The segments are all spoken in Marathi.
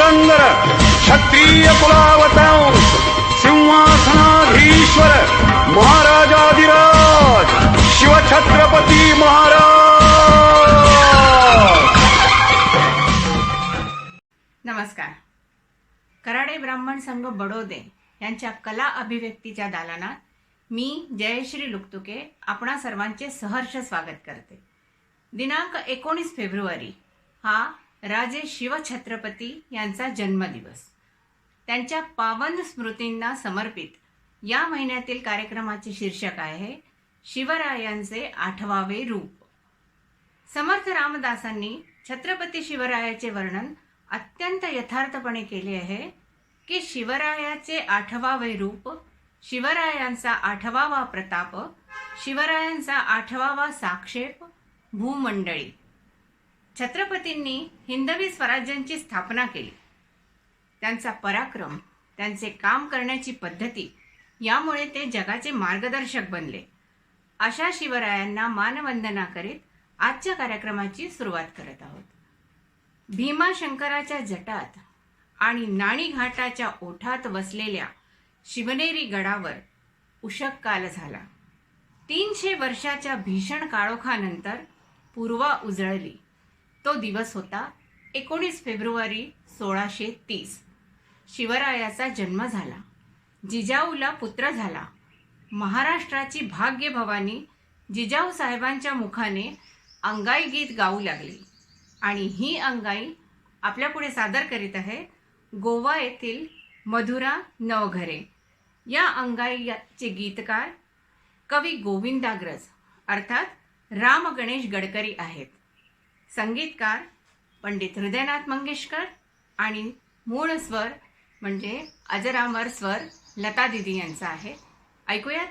पुरंदर क्षत्रिय कुलावतांश सिंहासनाधीश्वर महाराजाधिराज शिवछत्रपती महाराज। नमस्कार। कराडे ब्राह्मण संघ बडोदे यांच्या कला अभिव्यक्तीच्या दालनात मी जयश्री लुकतुके आपणा सर्वांचे सहर्ष स्वागत करते। दिनांक 19 फेब्रुवारी हा राजे शिवछत्रपती यांचा जन्मदिवस। त्यांच्या पावन स्मृतींना समर्पित या महिन्यातील कार्यक्रमाचे शीर्षक आहे शिवरायांचे 8वावे रूप। समर्थ रामदासांनी छत्रपती शिवरायाचे वर्णन अत्यंत यथार्थपणे केले आहे की शिवरायाचे 8वावे रूप, शिवरायांचा 8वावा प्रताप, शिवरायांचा 8वावा साक्षेप, भूमंडळी। छत्रपतींनी हिंदवी स्वराज्यांची स्थापना केली। त्यांचा पराक्रम, त्यांचे काम करण्याची पद्धती यामुळे ते जगाचे मार्गदर्शक बनले। अशा शिवरायांना मानवंदना करीत आजच्या कार्यक्रमाची सुरुवात करत आहोत। भीमाशंकराच्या जटात आणि नाणी घाटाच्या ओठात वसलेल्या शिवनेरी गडावर उषक काल झाला। 300 वर्षाच्या भीषण काळोखानंतर पूर्वा उजळली। तो दिवस होता 19 फेब्रुवारी 1630। शिवरायाचा जन्म झाला। जिजाऊला पुत्र झाला। महाराष्ट्राची भाग्यभवानी जिजाऊ साहेबांच्या मुखाने अंगाई गीत गाऊ लागली आणि ही अंगाई आपल्यापुढे सादर करीत आहे गोवा येथील मधुरा नवघरे। या अंगाईचे गीतकार कवी गोविंदाग्रज अर्थात राम गणेश गडकरी आहेत। संगीतकार पंडित हृदयनाथ मंगेशकर आणि मूळ स्वर म्हणजे अजरामर स्वर लता दीदी यांचा आहे। ऐकूयात।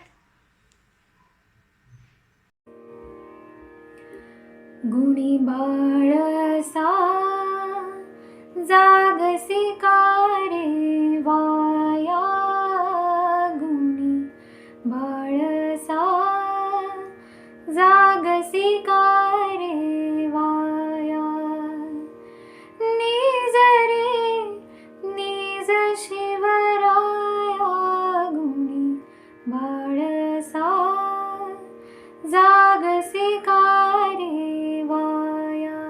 गुणी बाळसा जागसी कारे वाया, गुणी बाळसा जागसी कारे वाया, निज रे निज शिवराया, गुणी बाळसा जागसी कारे वाया।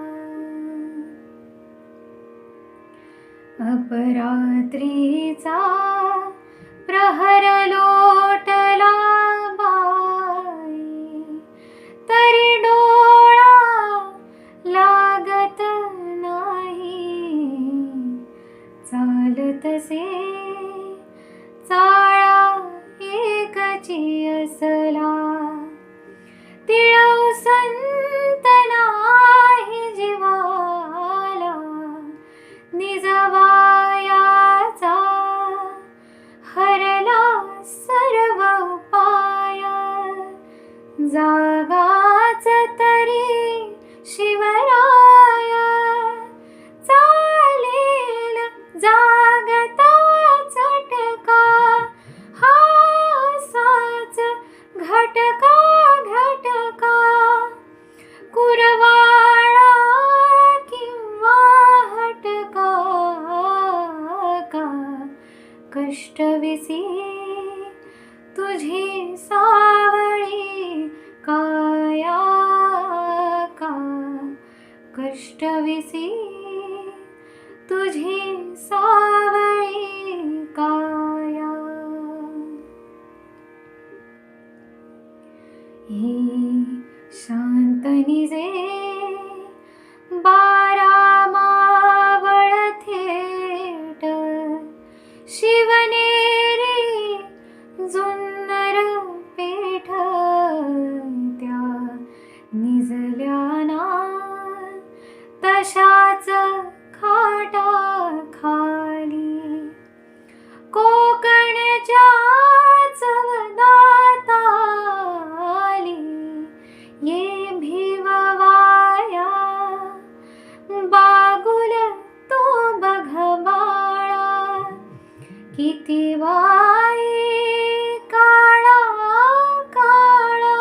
अपरात्रीचा प्रहर लोटला बाई, तरी डोळा लागत नाही, चालतसे चाळा एकची असला, तिळव संत नाही जीवाला, निजवायाचा हरला सर्व उपाय, जागाच तरी शिवराया, चालेल जागता चटका, हासाच घटका घटका, कुरवाळा किंवा हटका का, कष्टविसी तुझी सावळी काया का, कष्टविसी तुझी सावळी काया। ही शांत निजे 12 मावळ थेट, शिवनेरी जुन्नर पेठ, त्या निजल्याना तशाच खाटा खाली, कोकणच्या चवदात आली, ये भिववाया बागुल तो बघ बाळा, किती वाई काळा काळा,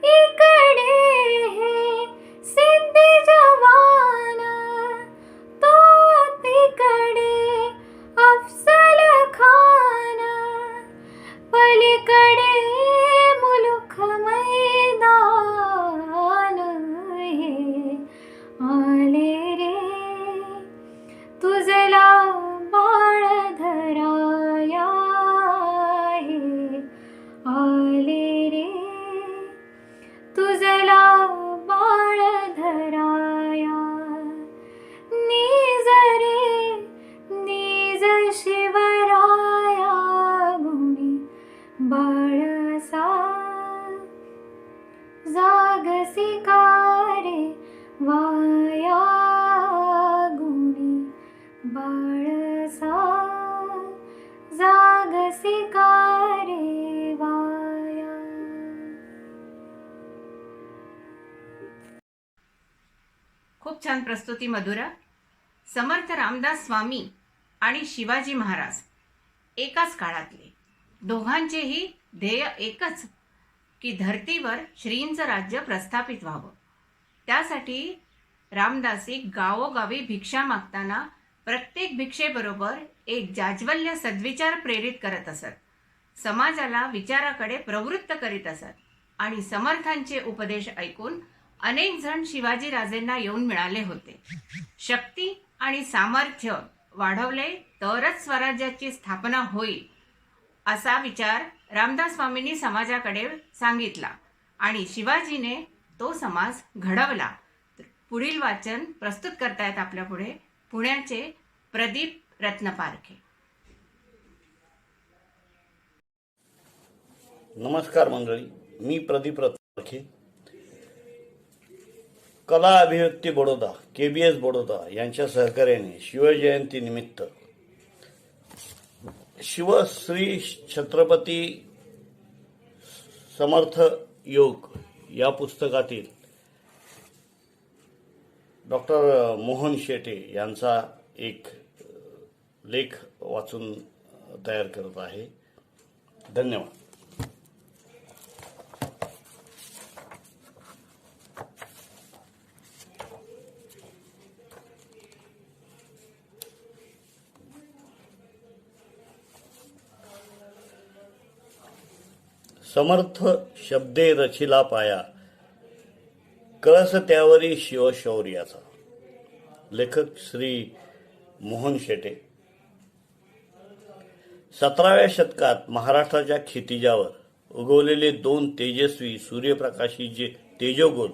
इकडे हे सिद्धी जवान, तो जागसी कारे वाया गुणी बाळसा जागसी कारे वाया. खूप छान प्रस्तुती मधुरा. समर्थ रामदास स्वामी आणि शिवाजी महाराज एकाच काळातले, दोघांचेही ध्येय एकच की धर्तीवर श्रींचं राज्य प्रस्थापित व्हावं. त्यासाठी रामदासी गावोगावी भिक्षा मागताना प्रत्येक भिक्षेबरोबर एक जाज्वल्य सद्विचार प्रेरित करत असत, समाजाला विचाराकडे प्रवृत्त करीत असत. आणि समर्थांचे उपदेश ऐकून अनेक जण शिवाजी राजेंना येऊन मिळाले होते. शक्ती आणि सामर्थ्य वाढवले तरच स्वराज्याची स्थापना होईल असा विचार रामदास स्वामींनी समाजाकडे सांगितला आणि शिवाजीने तो समाज घडवला. पुढील वाचन प्रस्तुत करतायत आपल्या पुढे पुण्याचे प्रदीप रत्नपारखे. नमस्कार मंडळी, मी प्रदीप रत्नपारखे. कला अभिव्यक्ती बडोदा, KBS बडोदा यांच्या सहकार्याने शिवजयंती निमित्त शिवश्री छत्रपती समर्थ योग या पुस्तकातील डॉक्टर मोहन शेटे यांचा एक लेख वाचून तयार करत आहे. धन्यवाद. समर्थ शब्दे रचिला पाया, कळस त्यावरी शिवशौर्याचा. लेखक श्री मोहन शेटे. 17व्या शतकात महाराष्ट्राच्या क्षितिजावर उगवलेले दोन तेजस्वी सूर्यप्रकाशी जे तेजोगोल,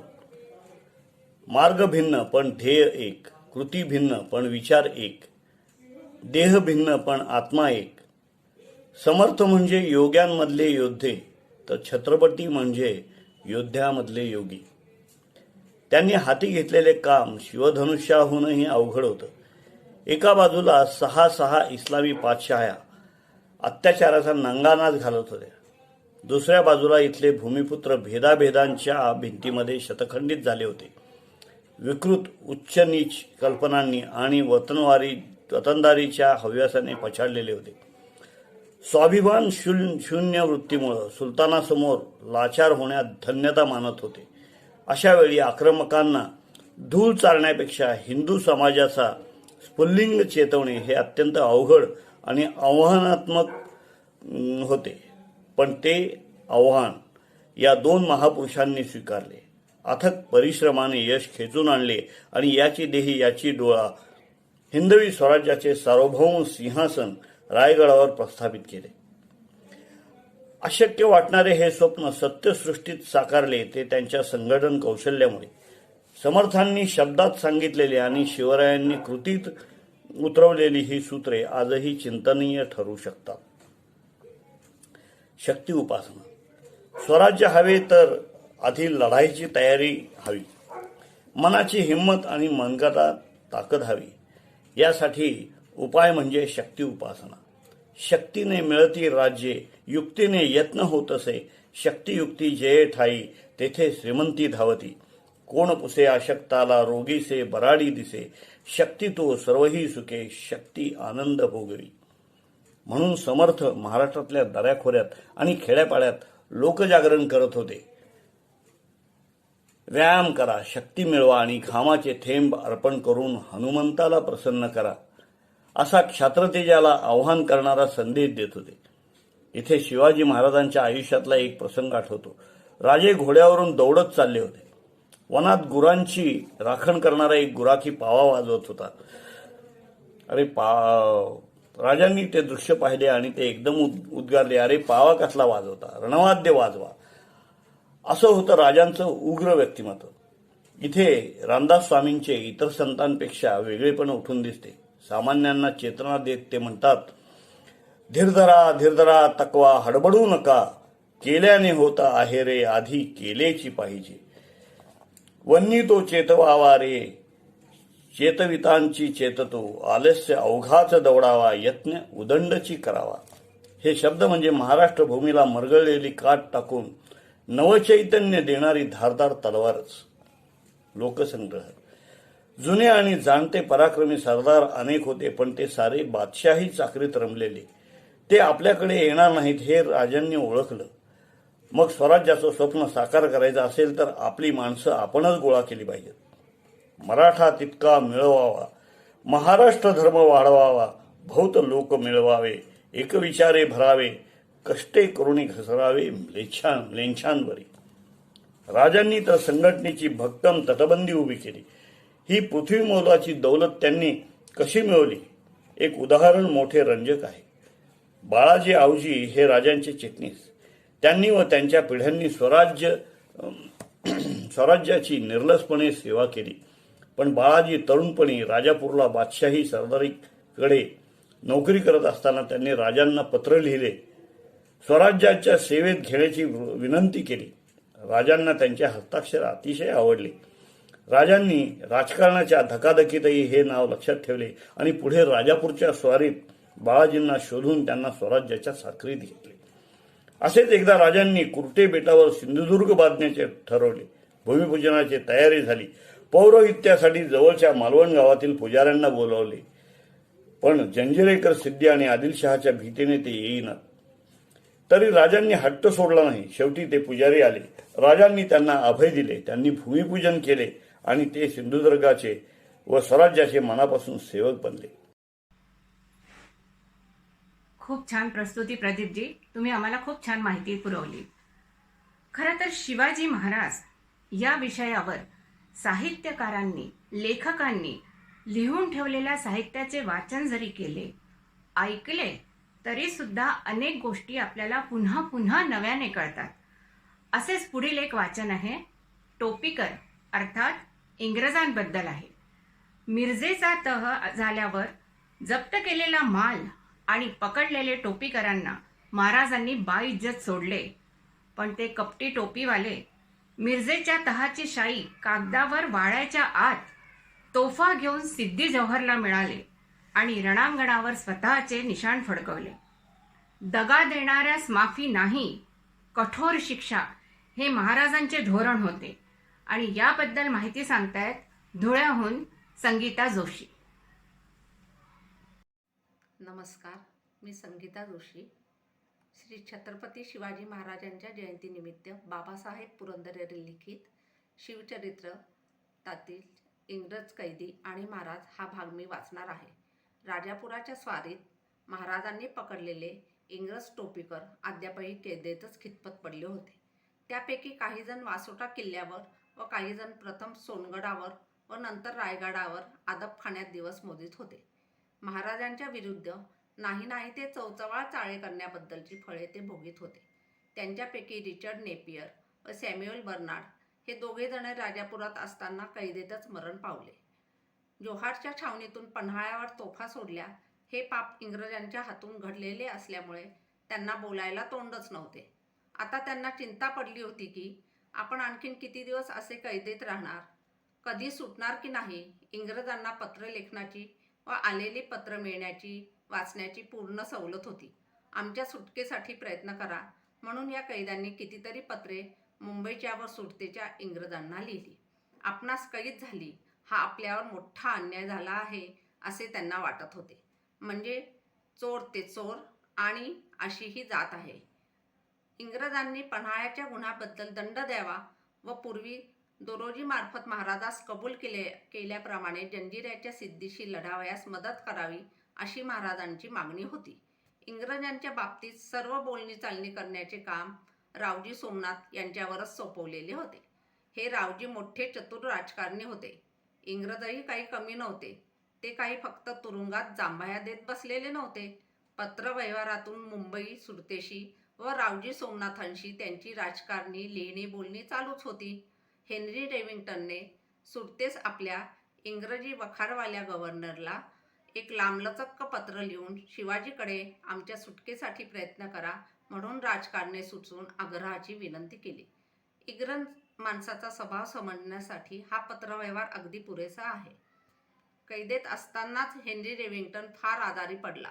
मार्ग भिन्न पण ध्येय एक, कृती भिन्न पण विचार एक, देह भिन्न पण आत्मा एक. समर्थ म्हणजे योग्यांमधले योद्धे, तर छत्रपती म्हणजे योद्ध्यामधले योगी. त्यांनी हाती घेतलेले काम शिवधनुष्याहूनही अवघड होतं. एका बाजूला 6 इस्लामी पातशाह्या अत्याचाराचा नंगानाच घालत होत्या, दुसऱ्या बाजूला इथले भूमिपुत्र भेदाभेदांच्या भिंतीमध्ये शतखंडित झाले होते. विकृत उच्च नीच कल्पनांनी आणि वतनदारीच्या हव्यासाने पछाडलेले होते. स्वाभिमान शून्य वृत्तीमुळे सुलतानासमोर लाचार होण्यात धन्यता मानत होते. अशा वेळी आक्रमकांना धूळ चारण्यापेक्षा हिंदू समाजाचा स्फुल्लिंग चेतवणे हे अत्यंत अवघड आणि आव्हानात्मक होते. पण ते आव्हान या दोन महापुरुषांनी स्वीकारले. अथक परिश्रमाने यश खेचून आणले आणि याची देही याची डोळा हिंदवी स्वराज्याचे सार्वभौम सिंहासन रायगडावर प्रस्थापित केले. अशक्य वाटणारे हे स्वप्न सत्यसृष्टीत साकारले ते त्यांच्या संघटन कौशल्यामुळे. समर्थांनी शब्दात सांगितलेली आणि शिवरायांनी कृतीत उतरवलेली ही सूत्रे आजही चिंतनीय ठरू शकतात. शक्ती उपासना. स्वराज्य हवे तर आधी लढाईची तयारी हवी, मनाची हिंमत आणि मनगटात ताकद हवी. यासाठी उपाय म्हणजे शक्ती उपासना. शक्तीने मिळती राज्ये, युक्तीने यत्न होत असे. शक्तियुक्ती जे ठाई, तेथे श्रीमंती धावती. कोण पुसे अशक्ताला, रोगीसे बराडी दिसे. शक्ती तो सर्वही सुखे, शक्ती आनंद भोगवी. म्हणून समर्थ महाराष्ट्रातल्या दऱ्याखोऱ्यात आणि खेड्यापाड्यात लोकजागरण करत होते. व्यायाम करा, शक्ती मिळवा आणि घामाचे थेंब अर्पण करून हनुमंताला प्रसन्न करा, असा क्षात्रतेजाला आव्हान करणारा संदेश देत होते. इथे शिवाजी महाराजांच्या आयुष्यातला एक प्रसंग आठवतो. राजे घोड्यावरून दौडत चालले होते. वनात गुरांची राखण करणारा एक गुराखी पावा वाजवत होता. राजांनी ते दृश्य पाहिले आणि ते एकदम उद्गारले, अरे पावा कसला वाजवता, रणवाद्य वाजवा. असं होतं राजांचं उग्र व्यक्तिमत्व. इथे रामदास स्वामींचे इतर संतांपेक्षा वेगळेपण उठून दिसते. सामान्यांना चेतना देत ते म्हणतात, धीरधरा धीरधरा तकवा, हडबडू नका, केल्याने होता आहे रे, आधी केलेची पाहिजे. वन्नी तो चेतवावा रे, चेतवितांची चेततो, आलस्य अवघाच दौडावा, यत्न उदंडची करावा. हे शब्द म्हणजे महाराष्ट्र भूमीला मरगळलेली काठ टाकून नवचैतन्य देणारी धारदार तलवारच. लोकसंग्रह. जुने आणि जाणते पराक्रमी सरदार अनेक होते, पण ते सारे बादशाही चाकरीत रमलेले. ते आपल्याकडे येणार नाहीत हे राजांनी ओळखलं. मग स्वराज्याचं स्वप्न साकार करायचं असेल तर आपली माणसं आपणच गोळा केली पाहिजेत. मराठा तितका मिळवावा, महाराष्ट्र धर्म वाढवावा, बहुत लोक मिळवावे, एक विचारे भरावे, कष्टे करुणी घसरावे लेंछांवरी. राजांनी तर संघटनेची भक्कम तटबंदी उभी केली. ही पृथ्वी मोलाची दौलत त्यांनी कशी मिळवली? एक उदाहरण मोठे रंजक आहे. बाळाजी आवजी हे राजांचे चिटणीस. त्यांनी व त्यांच्या पिढ्यांनी स्वराज्याची निर्लसपणे सेवा केली. पण बाळाजी तरुणपणी राजापूरला बादशाही सरदारीकडे नोकरी करत असताना त्यांनी राजांना पत्र लिहिले, स्वराज्याच्या सेवेत घेण्याची विनंती केली. राजांना त्यांचे हस्ताक्षर अतिशय आवडले. राजांनी राजकारणाच्या धकाधकीतही हे नाव लक्षात ठेवले आणि पुढे राजापूरच्या स्वारीत बाळाजींना शोधून त्यांना स्वराज्याच्या साखरीत घेतले. असेच एकदा राजांनी कुर्टे बेटावर सिंधुदुर्ग बांधण्याचे ठरवले. भूमिपूजनाची तयारी झाली. पौरोहित्यासाठी जवळच्या मालवण गावातील पुजाऱ्यांना बोलावले, पण जंजिरेकर सिद्धी आणि आदिलशहाच्या भीतीने ते येईनात. तरी राजांनी हट्ट सोडला नाही. शेवटी ते पुजारी आले. राजांनी त्यांना अभय दिले. त्यांनी भूमिपूजन केले आणि ते सिंधुदुर्गाचे व स्वराज्याचे मनापासून सेवक बनले. खूप छान प्रस्तुती प्रदीपजी. तुम्ही आम्हाला खूप छान माहिती पुरवली. खरं तर शिवाजी महाराज या विषयावर साहित्यकारांनी, लेखकांनी लिहून ठेवलेल्या साहित्याचे वाचन जरी केले, ऐकले, तरी सुद्धा अनेक गोष्टी आपल्याला पुन्हा पुन्हा नव्याने कळतात. असेच पुढील एक वाचन आहे. टोपीकर अर्थात इंग्रजांबद्दल आहे. मिरजेचा तह झाल्यावर जप्त केलेला माल आणि पकडलेले टोपीकरांना महाराजांनी बाइज्जत सोडले. पण ते कपटी टोपीवाले मिरजेच्या तहाची शाई कागदावर वाळायच्या आत तोफा घेऊन सिद्धी जौहरला मिळाले आणि रणांगणावर स्वतःचे निशाण फडकवले. दगा देणाऱ्यास माफी नाही, कठोर शिक्षा हे महाराजांचे धोरण होते. आणि याबद्दल माहिती सांगतायत धुळ्याहून संगीता जोशी. नमस्कार, मी संगीता जोशी. श्री छत्रपती शिवाजी महाराजांच्या जयंतीनिमित्त बाबासाहेब पुरंदरे लिखित शिवचरित्र तातील इंग्रज कैदी आणि महाराज हा भाग मी वाचणार आहे. राजापुराच्या स्वारीत महाराजांनी पकडलेले इंग्रज टोपीकर अद्यापही कैदेतच खितपत पडले होते. त्यापैकी काही जण वासोटा किल्ल्यावर व काही जण प्रथम सोनगडावर व नंतर रायगडावर अदबखान्यात दिवस मोजीत होते. महाराजांच्या विरुद्ध नाही ते चवचवाळ चाळे करण्याबद्दलची फळे ते भोगीत होते. त्यांच्यापैकी रिचर्ड नेपियर व सॅम्युएल बर्नार्ड हे दोघे जण राजापुरात असताना कैदेतच मरण पावले. जोहारच्या छावणीतून पन्हाळ्यावर तोफा सोडल्या हे पाप इंग्रजांच्या हातून घडलेले असल्यामुळे त्यांना बोलायला तोंडच नव्हते. आता त्यांना चिंता पडली होती की आपण आणखीन किती दिवस असे कैदेत राहणार, कधी सुटणार की नाही. इंग्रजांना पत्र लेखनाची व आलेली पत्र मिळण्याची वाचण्याची पूर्ण सवलत होती. आमच्या सुटकेसाठी प्रयत्न करा म्हणून या कैद्यांनी कितीतरी पत्रे मुंबईच्या व सुटतेच्या इंग्रजांना लिहिली. आपणास कैद झाली हा आपल्यावर मोठा अन्याय झाला आहे असे त्यांना वाटत होते. म्हणजे चोर ते चोर आणि अशी ही जात आहे. इंग्रजांनी पन्हाळ्याच्या गुन्ह्याबद्दल दंड द्यावा व पूर्वी दोरोजीमार्फत महाराजास कबूल केल्याप्रमाणे जंजिऱ्याच्या सिद्धीशी लढावयास मदत करावी अशी महाराजांची मागणी होती. इंग्रजांच्या बाबतीत सर्व बोलणी चालणी करण्याचे काम रावजी सोमनाथ यांच्यावरच सोपवलेले होते. हे रावजी मोठे चतुर राजकारणी होते. इंग्रजही काही कमी नव्हते. ते काही फक्त तुरुंगात जांभया देत बसलेले नव्हते. पत्रव्यवहारातून मुंबई सुरतेशी व रावजी सोमनाथांशी त्यांची राजकारणी लेणी बोलणी चालूच होती. हेनरी रेविंग्टनने सुरतेस आपल्या इंग्रजी वखारवाल्या गव्हर्नरला एक लांबलचक पत्र लिहून शिवाजीकडे आमच्या सुटकेसाठी प्रयत्न करा म्हणून राजकारणे सुचवून आग्रहाची विनंती केली. माणसाचा स्वभाव समजण्यासाठी हा पत्रव्यवहार अगदी पुरेसा आहे. कैदेत असतानाच हेनरी रेव्हिंग्टन फार आजारी पडला.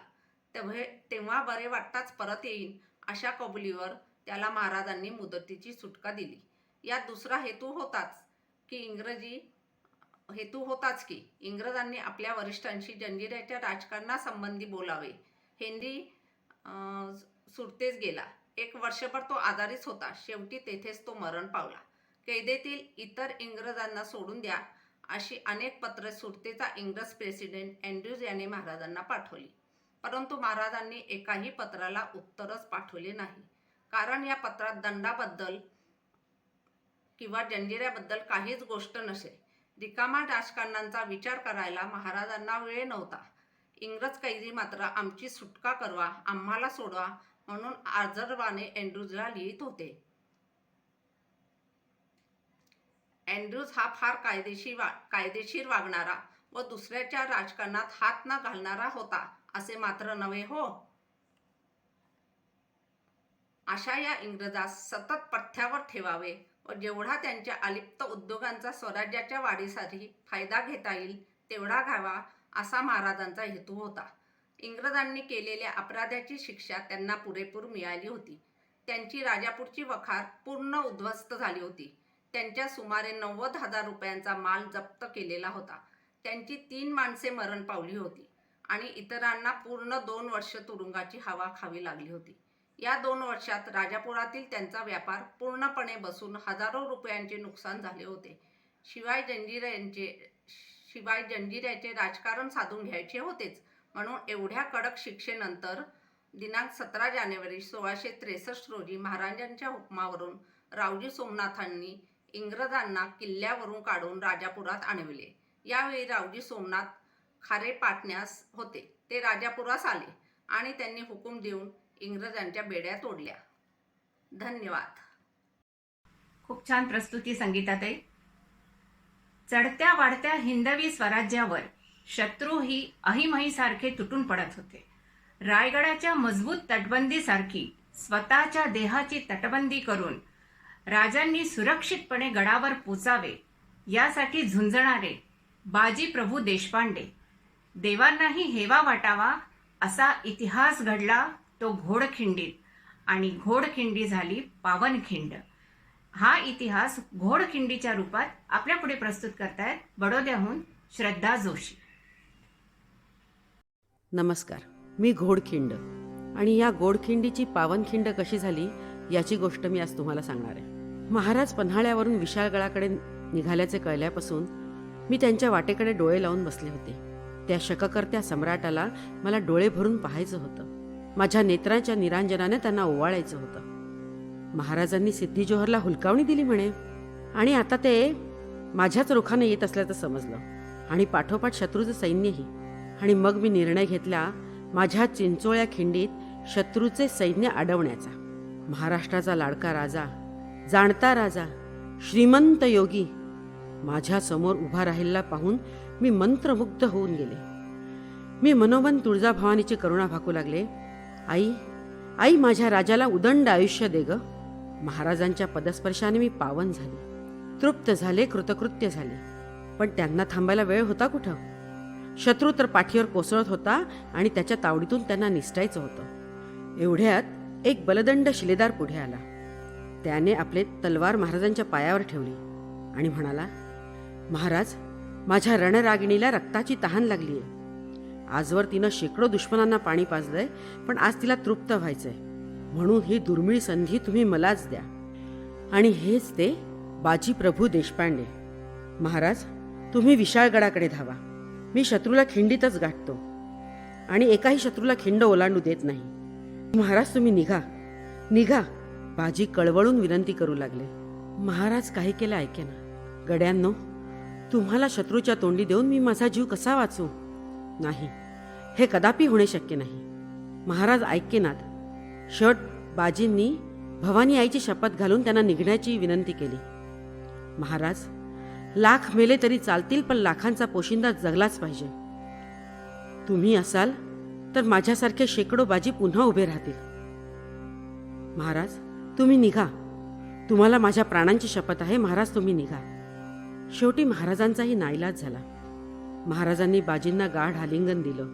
तेव्हा बरे वाटताच परत येईन अशा कबुलीवर त्याला महाराजांनी मुदतीची सुटका दिली. यात दुसरा हेतू होताच की इंग्रजांनी आपल्या वरिष्ठांशी जंजिऱ्याच्या राजकारणासंबंधी बोलावे. हेनरी सुटतेच गेला. 1 वर्षभर तो आजारीच होता. शेवटी तेथेच तो मरण पावला. कैदेतील इतर इंग्रजांना सोडून द्या अशी अनेक पत्रे सुटतेचा इंग्रज प्रेसिडेंट अँड्र्यूज याने महाराजांना पाठवली. परंतु महाराजांनी एकाही पत्राला उत्तरच पाठवले नाही. कारण या पत्रात दंडाबद्दल किंवा जंजिऱ्याबद्दल काहीच गोष्ट नसे. रिकामा राजकारणांचा विचार करायला महाराजांना वेळ नव्हता. इंग्रज कैदी मात्र आमची सुटका करवा, आम्हाला सोडवा म्हणून आर्जवाने अँड्र्यूजला लिहित होते. अँड्र्यूज हा फार कायदेशीर वागणारा व दुसऱ्याच्या राजकारणात हात न घालणारा होता असे मात्र नव्हे हो. अशा या इंग्रजास सतत पथ्यावर ठेवावे व जेवढा त्यांच्या अलिप्त उद्योगांचा स्वराज्याच्या वाढीसाठी फायदा घेता येईल तेवढा घ्यावा असा महाराजांचा हेतू होता. इंग्रजांनी केलेल्या अपराधाची शिक्षा त्यांना पुरेपूर मिळाली होती. त्यांची राजापूरची वखार पूर्ण उद्ध्वस्त झाली होती. त्यांच्या सुमारे 90,000 रुपयांचा माल जप्त केलेला होता. त्यांची 3 माणसे मरण पावली होती आणि इतरांना पूर्ण 2 वर्ष तुरुंगाची हवा खावी लागली होती. या 2 वर्षात राजापुरातील त्यांचा व्यापार पूर्णपणे बसून हजारो रुपयांचे नुकसान झाले होते. शिवाय जंजिऱ्याचे राजकारण साधून घ्यायचे होतेच म्हणून एवढ्या कडक शिक्षेनंतर दिनांक 17 जानेवारी 1663 रोजी महाराजांच्या हुकमावरून रावजी सोमनाथांनी इंग्रजांना किल्ल्यावरून काढून राजापुरात आणविले. यावेळी रावजी सोमनाथ खारे पाटण्यास होते. ते राजापुरास आले आणि त्यांनी हुकूम देऊन इंग्रजांच्या बेड्या तोडल्या. धन्यवाद. खूप छान प्रस्तुती संगीताताई. चढत्या वाढत्या हिंदवी स्वराज्यावर शत्रू ही अहिमहीसारखे तुटून पडत होते. रायगडाच्या मजबूत तटबंदीसारखी स्वतःच्या देहाची तटबंदी करून राजांनी सुरक्षितपणे गडावर पोचावे यासाठी झुंजणारे बाजी प्रभू देशपांडे, देवांनाही हेवा वाटावा असा इतिहास घडला तो घोडखिंडीत, आणि घोडखिंडी झाली पावनखिंड. हा इतिहास घोडखिंडीच्या रूपात आपल्या पुढे प्रस्तुत करतायत बडोद्याहून श्रद्धा जोशी. नमस्कार, मी घोडखिंड आणि या घोडखिंडीची पावनखिंड कशी झाली याची गोष्ट मी आज तुम्हाला सांगणार आहे. महाराज पन्हाळ्यावरून विशाळगडाकडे निघाल्याचे कळल्यापासून मी त्यांच्या वाटेकडे डोळे लावून बसले होते. त्या शककर्त्या सम्राटाला मला डोळे भरून पाहायचं होतं. माझ्या नेत्रांच्या निरांजनाने त्यांना ओवाळायचं होतं. महाराजांनी सिद्धी जोहरला हुलकावणी दिली म्हणे आणि आता ते माझ्याच रुखाने येत असल्याचं समजलं आणि पाठोपाठ शत्रूचं सैन्यही. आणि मग मी निर्णय घेतला माझ्या चिंचोळ्या खिंडीत शत्रूचे सैन्य अडवण्याचा. महाराष्ट्राचा लाडका राजा, जाणता राजा, श्रीमंत योगी माझ्या समोर उभा राहिलेला पाहून मी मंत्रमुग्ध होऊन गेले. मी मनोमन तुळजाभवानीची करुणा भाकू लागले. आई, आई, माझ्या राजाला उदंड आयुष्य दे ग. महाराजांच्या पदस्पर्शाने मी पावन झाले, तृप्त झाले, कृतकृत्य झाले. पण त्यांना थांबायला वेळ होता कुठं? शत्रू तर पाठीवर कोसळत होता आणि त्याच्या तावडीतून त्यांना निसटायचं होतं. एवढ्यात एक बलदंड शिलेदार पुढे आला. त्याने आपले तलवार महाराजांच्या पायावर ठेवली आणि म्हणाला, महाराज, माझ्या रणरागिणीला रक्ताची तहान लागलीय. आजवर तिनं शेकडो दुश्मनांना पाणी पाजलंय, पण आज तिला तृप्त व्हायचंय. म्हणून ही दुर्मिळ संधी तुम्ही मलाच द्या. आणि हेच ते बाजी प्रभू देशपांडे. महाराज, तुम्ही विशाळगडाकडे धावा. मी शत्रूला खिंडीतच गाठतो आणि एकाही शत्रूला खिंड ओलांडू देत नाही. महाराज, तुम्ही निघा, निघा. बाजी कळवळून विनंती करू लागले. महाराज काही केलं ऐकेना. गड्यांनो, तुम्हाला शत्रूच्या तोंडी देऊन मी माझा जीव कसा वाचू? नाही, हे कदापि होणे शक्य नाही. महाराज ऐकेनात. शेवट बाजींनी भवानी आईची शपथ घालून त्यांना निघण्याची विनंती केली. महाराज, लाख मेले तरी चालतील, पण लाखांचा पोशिंदा जगलाच पाहिजे. तुम्ही असाल तर माझ्यासारखे शेकडो बाजी पुन्हा उभे राहतील. महाराज, तुम्ही निघा. तुम्हाला माझ्या प्राणांची शपथ आहे महाराज, तुम्ही निघा. शेवटी महाराजांचाही नाईलाज झाला. महाराजांनी बाजींना गाढ आलिंगन दिलं.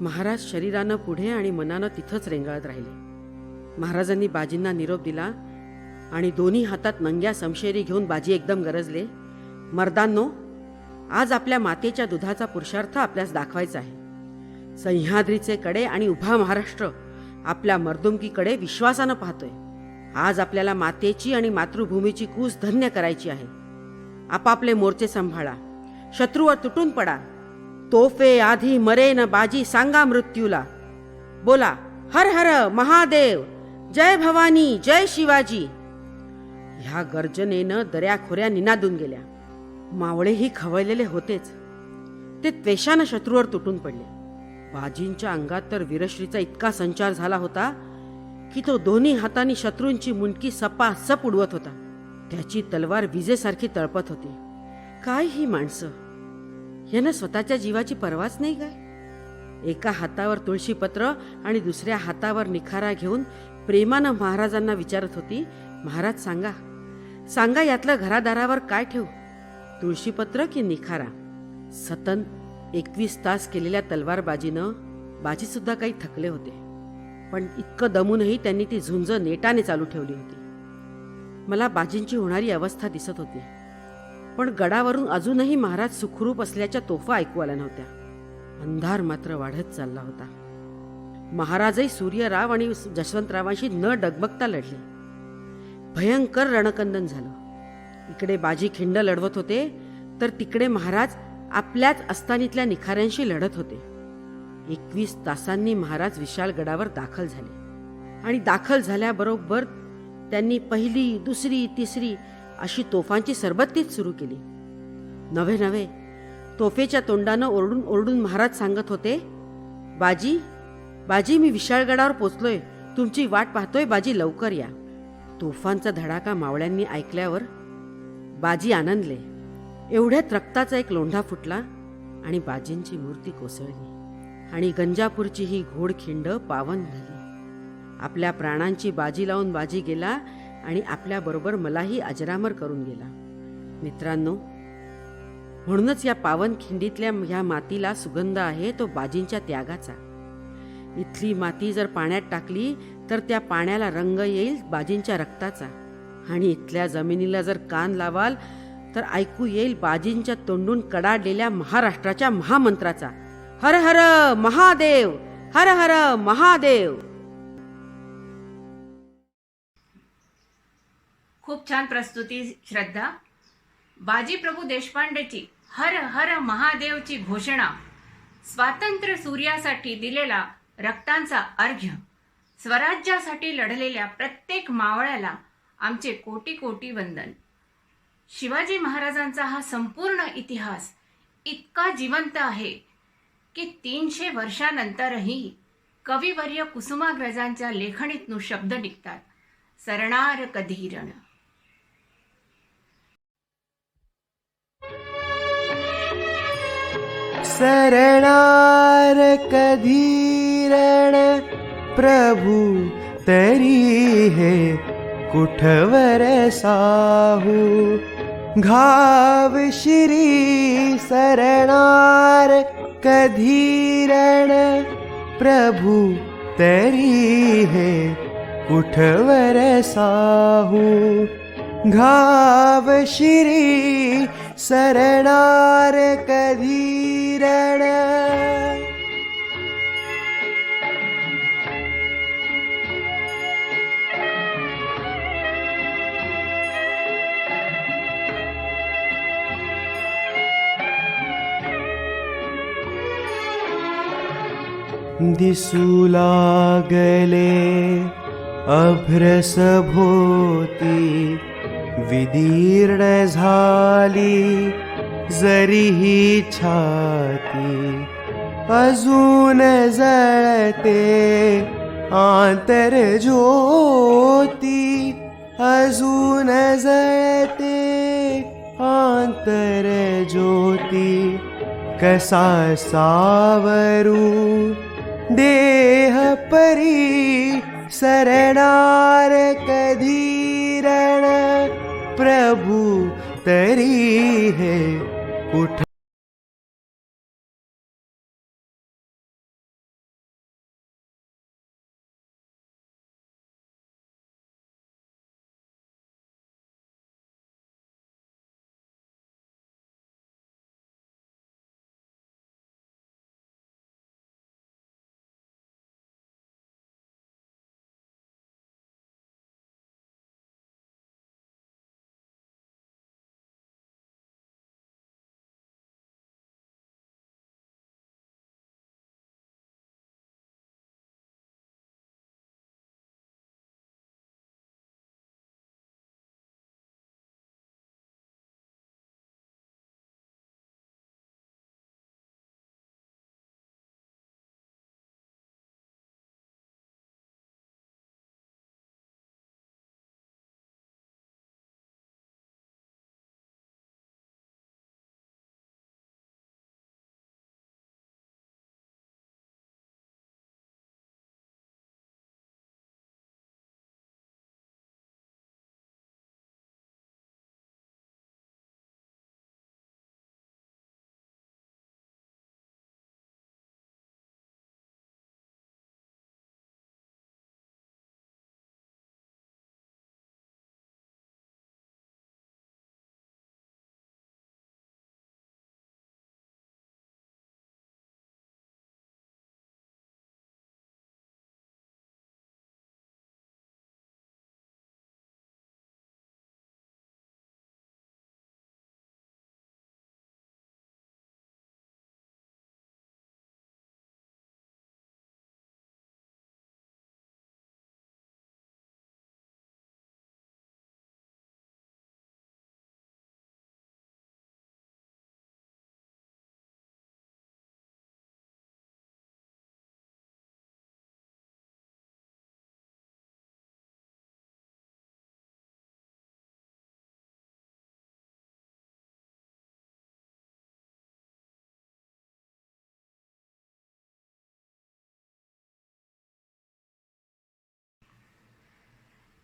महाराज शरीरानं पुढे आणि मनानं तिथंच रेंगाळत राहिले. महाराजांनी बाजींना निरोप दिला आणि दोन्ही हातात नंग्या समशेरी घेऊन बाजी एकदम गरजले, मर्दांनो, आज आपल्या मातेच्या दुधाचा पुरुषार्थ आपल्यास दाखवायचा आहे. सह्याद्रीचे कडे आणि उभा महाराष्ट्र आपल्या मर्दुमकीकडे विश्वासानं पाहतोय. आज आपल्याला मातेची आणि मातृभूमीची कूस धन्य करायची आहे. आपापले मोर्चे सांभाळा, शत्रूवर तुटून पडा. तोफे आधी मरे न बाजी, सांगा मृत्यूला. बोला हर हर महादेव, जय भवानी, जय शिवाजी. ह्या गर्जनेनं दऱ्याखोऱ्या निनादून गेल्या. मावळेही खवळलेले होतेच. ते त्वेषानं शत्रूवर तुटून पडले. बाजींच्या अंगात तर वीरश्रीचा इतका संचार झाला होता की तो दोन्ही हातांनी शत्रूंची मुंडकी सपासप उडवत होता. त्याची तलवार विजेसारखी तळपत होती. काय ही माणसं, यांना स्वतःच्या जीवाची पर्वाच नाही काय? एका हातावर तुळशीपत्र आणि दुसऱ्या हातावर निखारा घेऊन प्रेमानं महाराजांना विचारत होती, महाराज सांगा, सांगा यातलं घरादारावर काय ठेवू, तुळशीपत्र की निखारा? सतत 21 तास केलेल्या तलवारबाजीनं बाजी सुद्धा काही थकले होते. पण इतकं दमूनही त्यांनी ती झुंज नेटाने चालू ठेवली होती. मला बाजींची होणारी अवस्था दिसत होती. पण गडावरून अजूनही महाराज सुखरूप असल्याच्या तोफा ऐकू आल्या नव्हत्या. अंधार मात्र वाढत चालला होता. महाराजही सूर्यराव आणि जशवंतरावांशी न डगमगता लढले. भयंकर रणकंदन झालं. इकडे बाजी खिंड लढवत होते तर तिकडे महाराज आपल्याच अस्तानीतल्या निखाऱ्यांशी लढत होते. 21 तासांनी महाराज विशाळगडावर दाखल झाले आणि दाखल झाल्याबरोबर त्यांनी पहिली, दुसरी, तिसरी अशी तोफांची सरबत्तीच सुरू केली. नव्हे नव्हे तोफेच्या तोंडानं ओरडून ओरडून महाराज सांगत होते, बाजी, बाजी, मी विशाळगडावर पोचलोय, तुमची वाट पाहतोय, बाजी लवकर या. तोफांचा धडाका मावळ्यांनी ऐकल्यावर बाजी आनंदले. एवढ्यात रक्ताचा एक लोंढा फुटला आणि बाजींची मूर्ती कोसळली आणि गंजापूरची ही घोडखिंड पावन झाली. आपल्या प्राणांची बाजी लावून बाजी गेला आणि आपल्याबरोबर मलाही अजरामर करून गेला. मित्रांनो, म्हणूनच या पावन खिंडीतल्या ह्या मातीला सुगंध आहे तो बाजींच्या त्यागाचा. इथली माती जर पाण्यात टाकली तर त्या पाण्याला रंग येईल बाजींच्या रक्ताचा. आणि इथल्या जमिनीला जर कान लावाल तर ऐकू येईल बाजींच्या तोंडून कडाडलेल्या महाराष्ट्राच्या महामंत्राचा, हर हर महादेव, हर हर महादेव. खूप छान प्रस्तुती श्रद्धा. बाजी प्रभू देशपांडेची हर हर महादेवची घोषणा, स्वातंत्र्य सूर्यासाठी दिलेला रक्तांचा अर्घ्य, स्वराज्यासाठी लढलेल्या प्रत्येक मावळ्याला आमचे कोटी कोटी वंदन. शिवाजी महाराजांचा हा संपूर्ण इतिहास इतका जिवंत आहे की 300 वर्षानंतरही कविवर्य कुसुमाग्रजांच्या लेखणीतून शब्द निघतात, सरणार कधी रण. सरणार कधी रण प्रभू तरी हे कुठवर साहू, घाव श्री सरणार कधी रण प्रभू तरी हे कुठवर साहू, घाव श्री सरणार कधी रण. दिसू लागले अभ्रस भोवती, विदीर्ण झाली जरीही छाती, अजून जळते आंतर ज्योती, अजून जळते आंतर ज्योती, कसा सावरू देह परी सरणार कधी रण. प्रभु तरी है उठ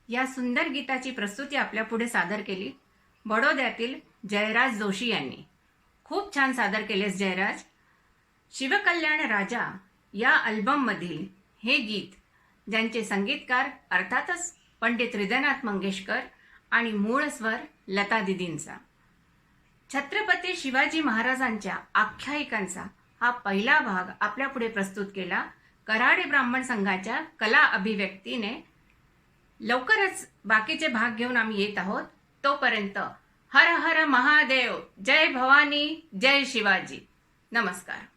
या सुंदर गीताची प्रस्तुती आपल्या पुढे सादर केली बडोद्यातील जयराज जोशी यांनी. खूप छान सादर केलेस जयराज. शिवकल्याण राजा या अल्बममधील हे गीत ज्यांचे संगीतकार अर्थातच पंडित हृदयनाथ मंगेशकर आणि मूळ स्वर लता दिदींचा. छत्रपती शिवाजी महाराजांच्या आख्यायिकांचा हा पहिला भाग आपल्या पुढे प्रस्तुत केला कराडे ब्राह्मण संघाच्या कला अभिव्यक्तीने. लवकरच बाकीचे भाग घेऊन आम्ही येत आहोत. तोपर्यंत हर हर महादेव, जय भवानी, जय शिवाजी. नमस्कार.